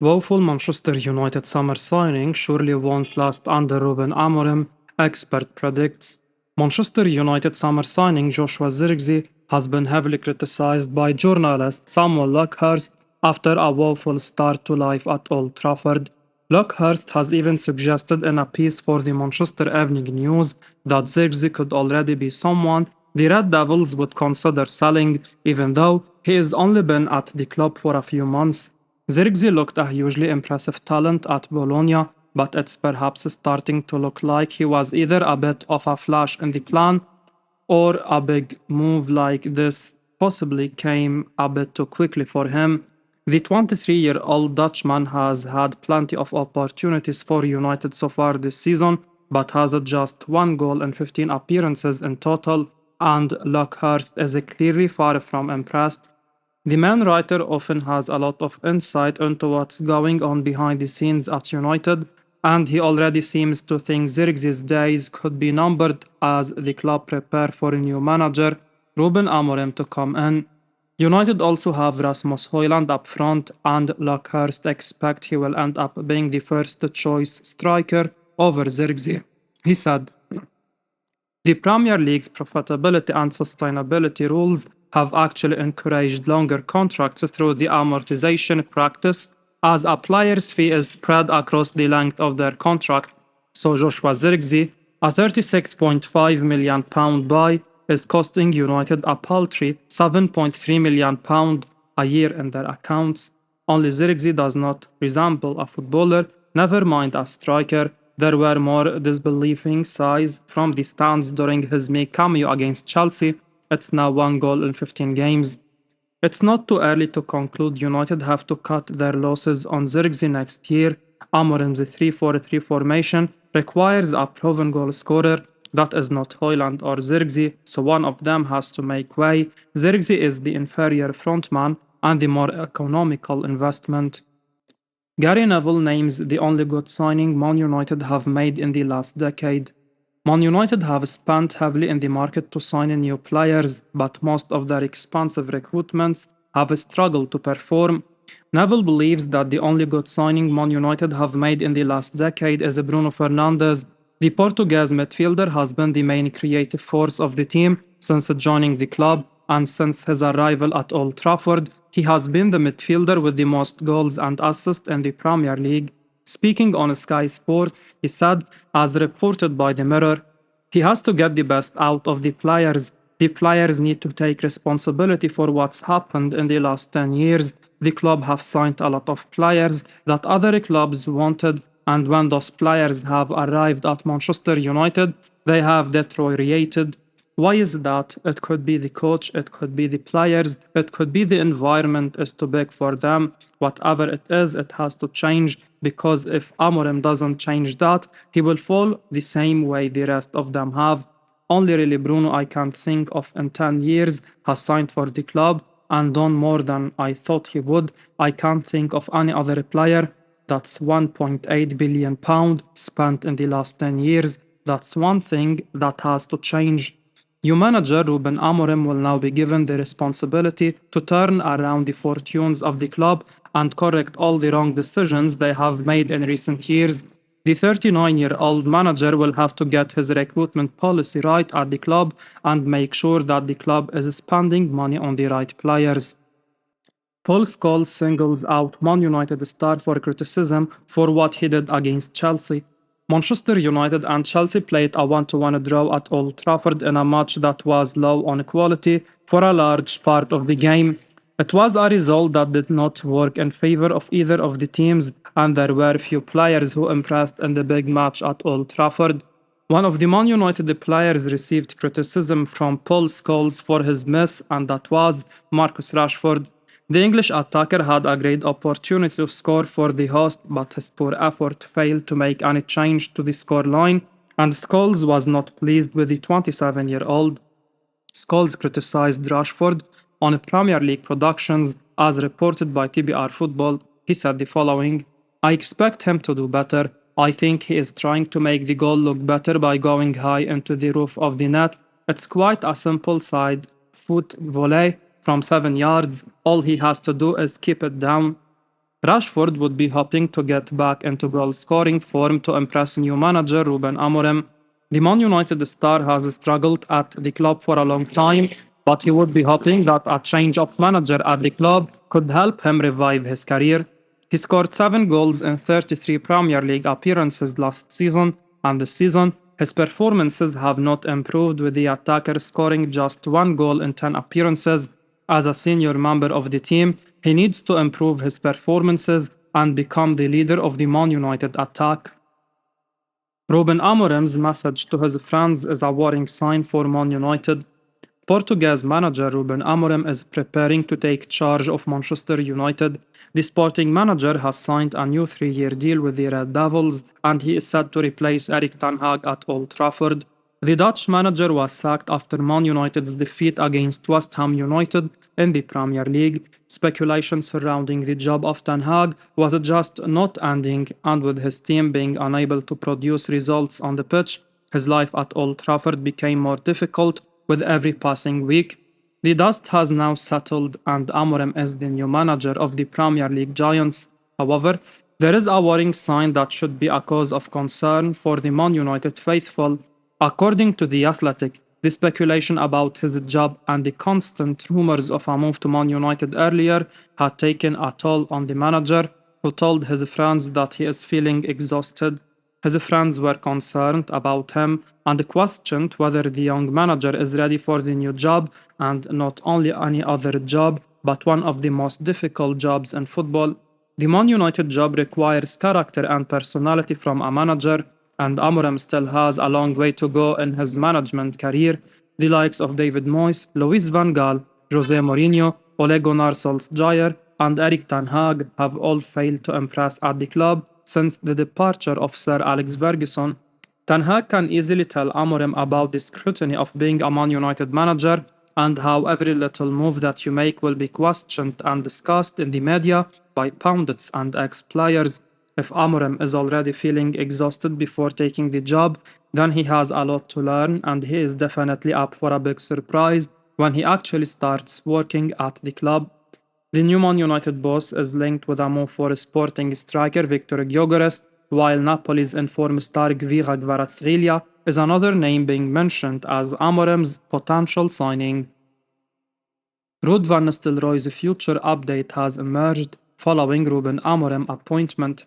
Woeful Manchester United summer signing surely won't last under Ruben Amorim, expert predicts. Manchester United summer signing Joshua Zirkzee has been heavily criticized by journalist Samuel Luckhurst after a woeful start to life at Old Trafford. Luckhurst has even suggested in a piece for the Manchester Evening News that Zirkzee could already be someone the Red Devils would consider selling, even though he has only been at the club for a few months. Zirkzee looked a hugely impressive talent at Bologna, but it's perhaps starting to look like he was either a bit of a flash in the plan or a big move like this possibly came a bit too quickly for him. The 23-year-old Dutchman has had plenty of opportunities for United so far this season, but has just one goal in 15 appearances in total, and Luckhurst is clearly far from impressed. The man writer often has a lot of insight into what's going on behind the scenes at United, and he already seems to think Zirkzee's days could be numbered as the club prepare for a new manager, Ruben Amorim, to come in. United also have Rasmus Højlund up front, and Luckhurst expect he will end up being the first choice striker over Zirkzee. He said, "The Premier League's profitability and sustainability rules have actually encouraged longer contracts through the amortization practice, as a player's fee is spread across the length of their contract. So Joshua Zirkzee, a £36.5 million buy, is costing United a paltry £7.3 million a year in their accounts. Only Zirkzee does not resemble a footballer, never mind a striker. There were more disbelieving sighs from the stands during his May cameo against Chelsea. It's now one goal in 15 games. It's not too early to conclude United have to cut their losses on Zirkzee next year. Amorim's 3-4-3 formation requires a proven goal scorer. That is not Højlund or Zirkzee, so one of them has to make way. Zirkzee is the inferior frontman and the more economical investment." Gary Neville names the only good signing Man United have made in the last decade. Man United have spent heavily in the market to sign new players, but most of their expensive recruitments have struggled to perform. Neville believes that the only good signing Man United have made in the last decade is Bruno Fernandes. The Portuguese midfielder has been the main creative force of the team since joining the club, and since his arrival at Old Trafford, he has been the midfielder with the most goals and assists in the Premier League. Speaking on Sky Sports, he said, as reported by the Mirror, "He has to get the best out of the players. The players need to take responsibility for what's happened in the last 10 years. The club have signed a lot of players that other clubs wanted, and when those players have arrived at Manchester United, they have deteriorated. Why is that? It could be the coach, it could be the players, it could be the environment is too big for them. Whatever it is, it has to change, because if Amorim doesn't change that, he will fall the same way the rest of them have. Only really Bruno I can't think of in 10 years has signed for the club and done more than I thought he would. I can't think of any other player. That's £1.8 billion spent in the last 10 years. That's one thing that has to change." New manager Ruben Amorim will now be given the responsibility to turn around the fortunes of the club and correct all the wrong decisions they have made in recent years. The 39-year-old manager will have to get his recruitment policy right at the club and make sure that the club is spending money on the right players. Paul Scholes singles out Man United star for criticism for what he did against Chelsea. Manchester United and Chelsea played a 1-1 draw at Old Trafford in a match that was low on quality for a large part of the game. It was a result that did not work in favor of either of the teams, and there were few players who impressed in the big match at Old Trafford. One of the Man United players received criticism from Paul Scholes for his miss, and that was Marcus Rashford. The English attacker had a great opportunity to score for the host, but his poor effort failed to make any change to the scoreline, and Scholes was not pleased with the 27-year-old. Scholes criticized Rashford on Premier League productions, as reported by TBR Football. He said the following: "I expect him to do better. I think he is trying to make the goal look better by going high into the roof of the net. It's quite a simple side foot volley from 7 yards. All he has to do is keep it down. Rashford would be hoping to get back into goal-scoring form to impress new manager Ruben Amorim. The Man United star has struggled at the club for a long time, but he would be hoping that a change of manager at the club could help him revive his career. He scored 7 goals in 33 Premier League appearances last season, and this season his performances have not improved, with the attacker scoring just 1 goal in 10 appearances. As a senior member of the team, he needs to improve his performances and become the leader of the Man United attack. Ruben Amorim's message to his friends is a worrying sign for Man United. Portuguese manager Ruben Amorim is preparing to take charge of Manchester United. The sporting manager has signed a new 3-year deal with the Red Devils, and he is set to replace Erik ten Hag at Old Trafford. The Dutch manager was sacked after Man United's defeat against West Ham United in the Premier League. Speculation surrounding the job of Ten Hag was just not ending, and with his team being unable to produce results on the pitch, his life at Old Trafford became more difficult with every passing week. The dust has now settled, and Amorim is the new manager of the Premier League giants. However, there is a worrying sign that should be a cause of concern for the Man United faithful. According to The Athletic, the speculation about his job and the constant rumors of a move to Man United earlier had taken a toll on the manager, who told his friends that he is feeling exhausted. His friends were concerned about him and questioned whether the young manager is ready for the new job, and not only any other job, but one of the most difficult jobs in football. The Man United job requires character and personality from a manager, and Amorim still has a long way to go in his management career. The likes of David Moyes, Louis van Gaal, Jose Mourinho, Ole Gunnar Solskjaer, and Erik ten Hag have all failed to impress at the club since the departure of Sir Alex Ferguson. Ten Hag can easily tell Amorim about the scrutiny of being a Man United manager and how every little move that you make will be questioned and discussed in the media by pundits and ex-players. If Amorim is already feeling exhausted before taking the job, then he has a lot to learn, and he is definitely up for a big surprise when he actually starts working at the club. The new Man United boss is linked with a move for Sporting striker Victor Gyökeres, while Napoli's informed star Gvira Kvaratskhelia is another name being mentioned as Amorim's potential signing. Ruud van Nistelrooy's future update has emerged following Ruben Amorim appointment.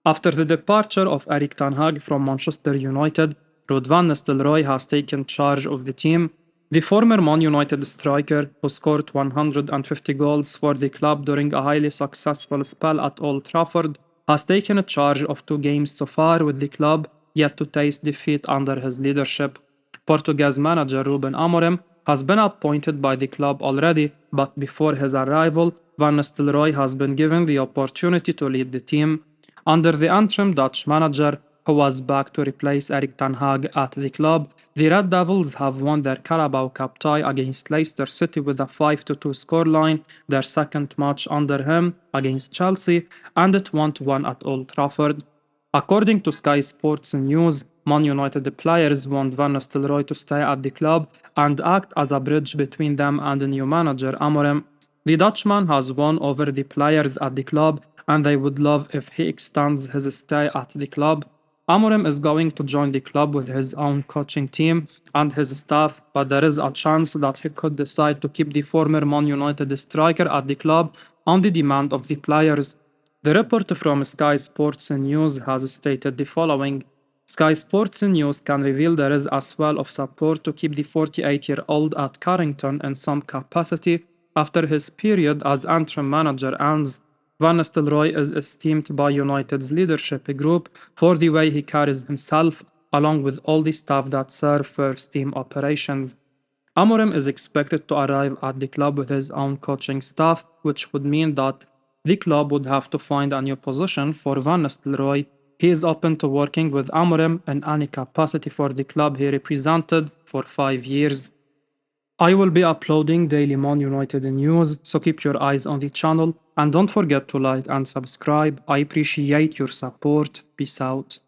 After the departure of Erik ten Hag from Manchester United, Ruud van Nistelrooy has taken charge of the team. The former Man United striker, who scored 150 goals for the club during a highly successful spell at Old Trafford, has taken charge of 2 games so far with the club, yet to taste defeat under his leadership. Portuguese manager Ruben Amorim has been appointed by the club already, but before his arrival, Van Nistelrooy has been given the opportunity to lead the team. Under the interim Dutch manager, who was back to replace Erik ten Hag at the club, the Red Devils have won their Carabao Cup tie against Leicester City with a 5-2 scoreline, their second match under him against Chelsea, and it 1-1 at Old Trafford. According to Sky Sports News, Man United players want Van Nistelrooy to stay at the club and act as a bridge between them and the new manager Amorim. The Dutchman has won over the players at the club, and they would love if he extends his stay at the club. Amorim is going to join the club with his own coaching team and his staff, but there is a chance that he could decide to keep the former Man United striker at the club on the demand of the players. The report from Sky Sports News has stated the following. Sky Sports News can reveal there is a swell of support to keep the 48-year-old at Carrington in some capacity after his period as interim manager ends. Van Nistelrooy is esteemed by United's leadership group for the way he carries himself, along with all the staff that serve first-team operations. Amorim is expected to arrive at the club with his own coaching staff, which would mean that the club would have to find a new position for Van Nistelrooy. He is open to working with Amorim in any capacity for the club he represented for 5 years. I will be uploading daily Man United news, so keep your eyes on the channel and don't forget to like and subscribe. I appreciate your support. Peace out.